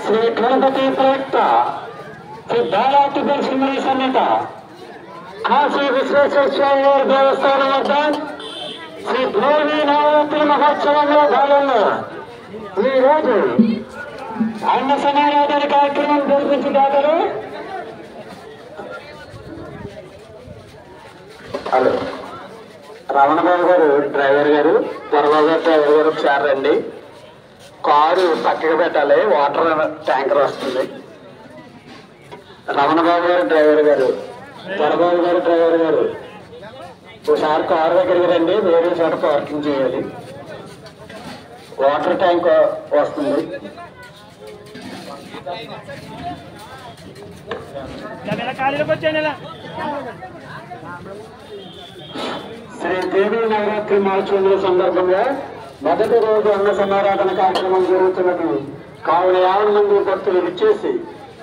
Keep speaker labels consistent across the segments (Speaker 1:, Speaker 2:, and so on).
Speaker 1: శ్రీ గణపతి ప్రవక్త శ్రీ బాలాటిపల్ సింహి సమేత కాశీ విశ్వేశ్వర దేవస్థానం వద్ద శ్రీ భూమి నవరాత్రి మహోత్సవంలో భాగంగా ఈరోజు అన్న సమారాధన కార్యక్రమం జరిపించగలరు. హలో, రమణబాబు గారు డ్రైవర్ గారు, దొరబాబు గారు డ్రైవర్ గారు ఒకసారి రండి. కారు పక్కకి పెట్టాలి, వాటర్ ట్యాంకర్ వస్తుంది. రమణబాబు గారు డ్రైవర్ గారు, దొరబాబు గారు డ్రైవర్ గారు ఒకసారి కారు దగ్గరికి రండి. వేరే చోట పార్కింగ్ చేయాలి. వాటర్ ట్యాంక్ వస్తుంది. శ్రీదేవి నవరాత్రి మహోత్సవం సందర్భంగా మొదటి రోజు అన్న సమారాధన కార్యక్రమం జరుగుతున్నది కావున 50 మంది భక్తులు విచ్చేసి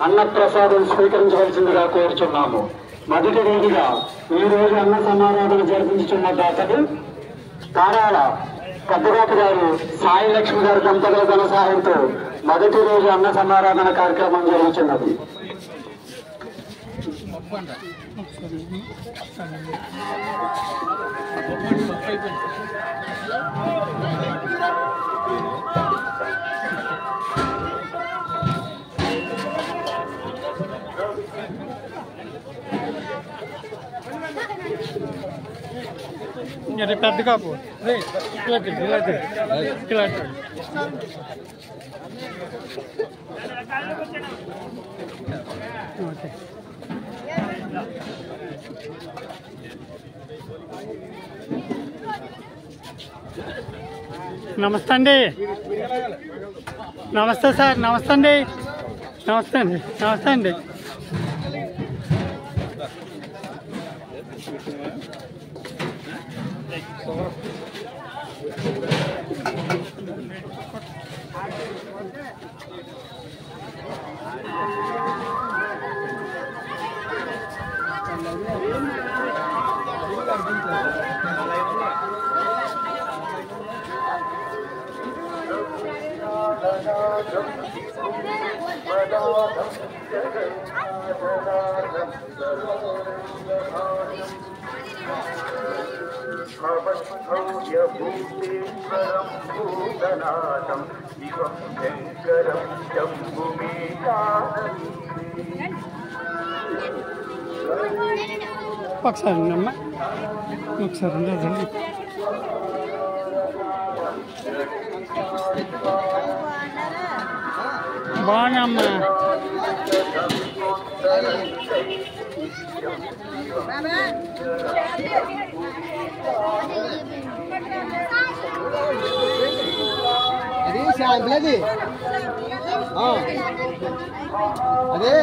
Speaker 1: అన్న ప్రసాదం స్వీకరించవలసిందిగా కోరుచున్నాము. మొదటి రోజుగా ఈ రోజు అన్న సమారాధన జరిపించుతున్న దాతలు తారాల పెద్దగాత గారు, సాయి లక్ష్మి గారి దంపతుల ధన సహాయంతో మొదటి రోజు అన్న సమారాధన కార్యక్రమం జరుగుతున్నది.
Speaker 2: పెద్ద కాపు నమస్తే అండి. నమస్తే సార్. నమస్తే అండి. నమస్తే అండి. నమస్తే అండి. ఒకసారి అమ్మ, ఒకసారి రండి. బాగున్నామ్మా.
Speaker 3: అది శాంపుల్ అది అదే